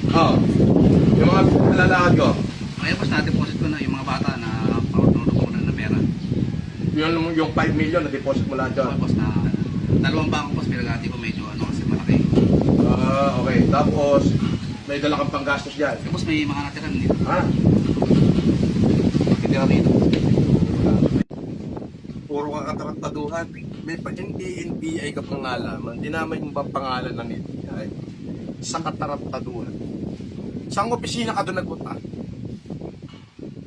Oo. Yung mga nalalakad ko. Ngayon boss, na-deposit ko na yung mga bata na pautulog ko na pera. Yung 5 million na deposit mo lahat So, doon. boss, na dalawang bangko boss, pinagati ko medyo kasi malaki. Okay. Tapos, may dala kang panggastos dyan. So, boss, may mga natiran dito. Ha? Hindi dito. Puro ka katarantaduhan. May NBI ka pangalaman. Dinamay mo ba pangalan ng NBI? Sa katarantaduhan. Saan opisina ka doon nagpunta?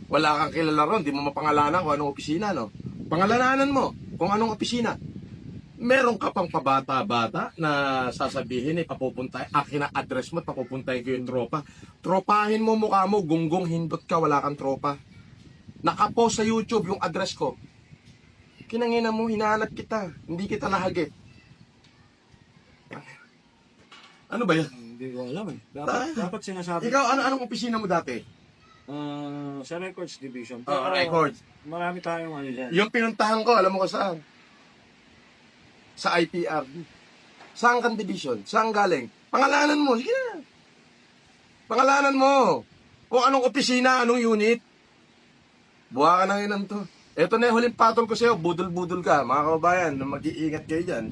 Wala kang kilala ron. Di mo mapangalanan kung anong opisina, no? Pangalananan mo kung anong opisina. Meron ka pang pabata-bata na sasabihin papupunta, akin na address mo, papupuntahin ko yung tropa. Tropahin mo mukha mo, gunggong hindot ka, wala kang tropa. Nakapost sa YouTube yung address ko. Kinangina mo, hinahanap kita. Hindi kita nahagip. Ano ba yan? Hindi ko alam eh. Dapat sinasabi. Ikaw, anong opisina mo dati? Sa Records Division. Records. Marami tayong ano dyan. Yung pinuntahan ko, alam mo ko saan? Sa IPR. Saan kang division? Saan galing? Pangalanan mo. Sige na. Pangalanan mo. Kung anong opisina, anong unit. Buha ka na ngayon to. Ito na yung huling patol ko sa'yo. Budol-budol ka. Mga kababayan, mag-iingat kayo dyan.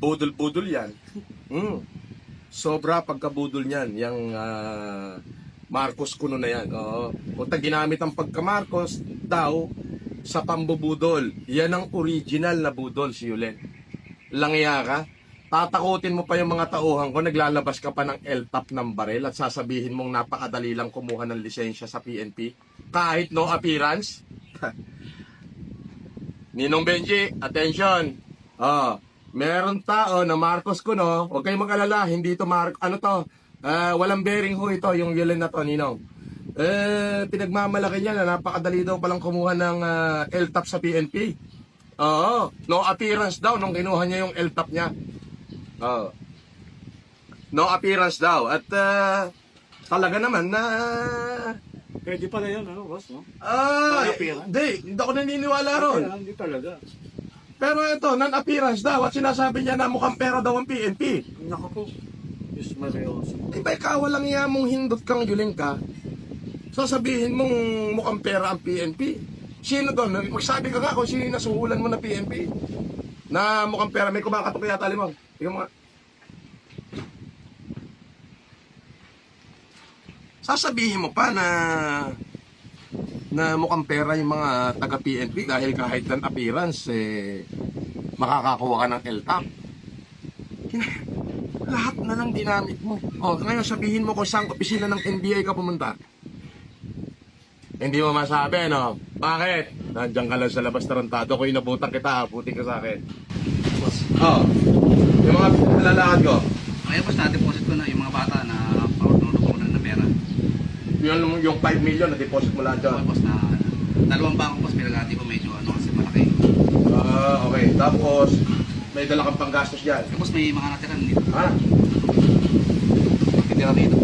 Budol-budol yan. Sobra pagkabudol niyan. Yung Marcos kuno na yan. Oo. Kung ginamit ang pagka-Marcos daw sa pambubudol. Yan ang original na budol, si Yulen. Langya ka. Tatakutin mo pa yung mga tauhan ko, naglalabas ka pa ng LTAP ng baril at sasabihin mong napakadali lang kumuha ng lisensya sa PNP. Kahit no appearance. Ninong Benji, attention. Meron tao na Marcos kuno, huwag kayong mag-alala, hindi to walang bearing ho ito, yung Yulen na to, Ninong. Pinagmamalaki niya na napakadali daw palang kumuha ng LTAP sa PNP. No appearance daw nung kinuha niya yung LTAP niya. No appearance daw. At talaga naman na Pwede pala yan, ano, boss, no? hindi ako naniniwala ron. Hindi talaga. Pero ito, non-appearance daw at sinasabi niya na mukhang pera daw ang PNP. Naku po. Diyos Marioso. Iba ikaw, walang iya mong hindot kang Yulen ka. Sasabihin mong mukhang pera ang PNP. Sino doon? Magsabi ka nga kung sino yung nasuhulan mo na PNP. Na mukhang pera. May kumakatok yata, Limang. Tingnan mo nga. Sasabihin mo pa na mukhang pera yung mga taga-PNP dahil kahit lang appearance, makakakuha ka ng LTAP. Lahat na lang dinamit mo. Ngayon sabihin mo kung saan opisina ng NBI ka pumunta. Hindi mo masabi, no? Bakit? Nandiyan ka lang sa labas tarantado. Kung inabutan kita, puti ka sa akin. Boss, Yung mga nalalakad ko. ngayon boss, na-deposit ko na yung mga bata na pautulog ko na pera. Yung 5 million na deposit mo lahat So, doon. boss, na dalawang bangko boss, pinagati ko medyo kasi malaki. Okay. Tapos, may dala kang panggastos dyan. So, boss, may mga natiran dito. Ha? Hindi dito.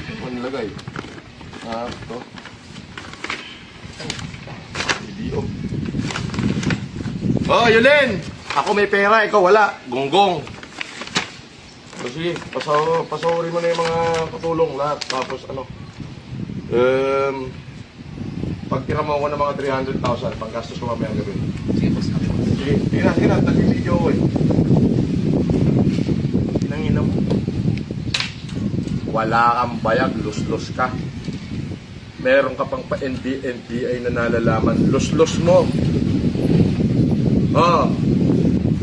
Ano nilagay? Ito. Video. Yulen! Ako may pera, ikaw wala. Gonggong. Sige, pasawari mo na yung mga katulong lahat. Tapos pagtira mo ako ng mga 300,000, panggastos ko mamaya gabi. Sige boss, sabi boss. Sige na, nag-video ko Pinangina mo. Wala kang bayag, lus-lus ka. Meron ka pang pa-NBI na nalalaman, lus-lus mo.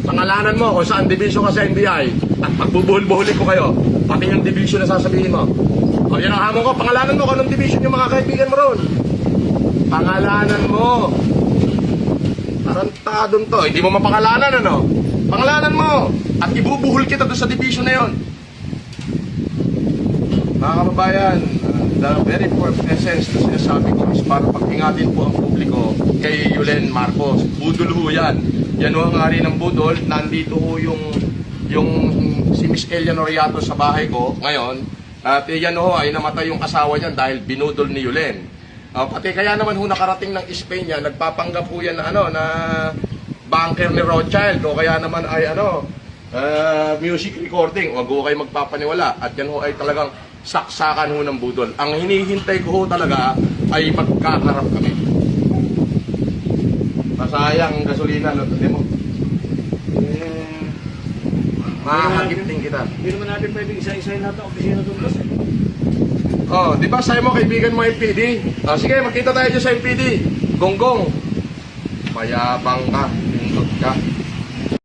Pangalanan mo kung saan division ka sa NBI at pagbubuhol-buhulin ko kayo, pati yung division na sasabihin mo. Yan ang hamon ko, pangalanan mo kung anong division yung mga kaibigan mo ron. Pangalanan mo. Tarantadon to, hindi mo mapangalanan, ano? Pangalanan mo at ibubuhol kita doon sa division na yon. Mga kababayan, the very important essence na sinasabi ko is para pag-ingatin po ang publiko kay Yulen Marcos. Budol ho yan. Yan ho ang hari ng budol. Nandito ho yung si Miss Elia Noriato sa bahay ko ngayon. At yan ho ay namatay yung asawa niyan dahil binudol ni Yulen. Pati kaya naman ho nakarating ng Spain yan, nagpapanggap ho yan na bunker ni Rothschild o kaya naman ay music recording. Huwag ho kayo magpapaniwala. At yan ho ay talagang saksakan ho ng budol. Ang hinihintay ko ho talaga ay magkakarap kami. Masayang gasolina, no? Hindi mo. Makakagip din kita. Hindi naman natin pwede isa-isahin natin ang opisina doon, boss. Oh, di ba sa'yo mo kaibigan mo MPD? Oh, sige, magkita tayo dyan sa MPD. Gonggong. Mayabang ka, pindot ka.